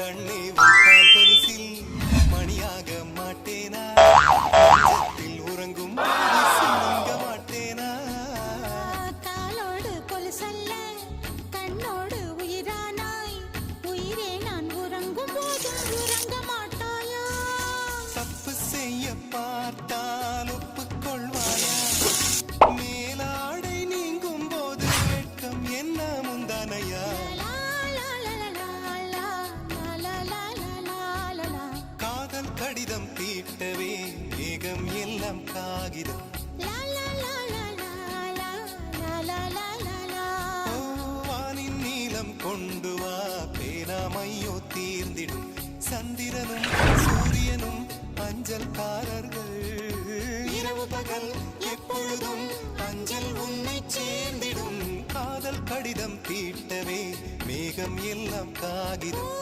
கண்ணே உன் கால் கொலுசில் மணியாக மாட்டேனா உறங்கும் சிங்க மாட்டேனா காலோடு கொலுசல்ல கண்ணோடு உயிரானாய் உயிரே நான் உறங்கும் போதும் உறங்க மாட்டாயா தப்பு செய்ய பார்த்தால் ஒப்புக்கொள்வாயா மேலாடை நீங்கும் போது வெட்கம் என்ன முந்தானையா காதல் கடிதம் தீட்டவே மேகம் எல்லாம் காகிதம் வானின் நீளம் கொண்டு வா பேராமையோ தீர்ந்திடும் சந்திரனும் சூரியனும் அஞ்சல்காரர்கள் இரவு பகல் எப்பொழுதும் அஞ்சல் உன்னை சேர்ந்திடும் காதல் கடிதம் தீட்டவே மேகம் எல்லாம் காகிதம்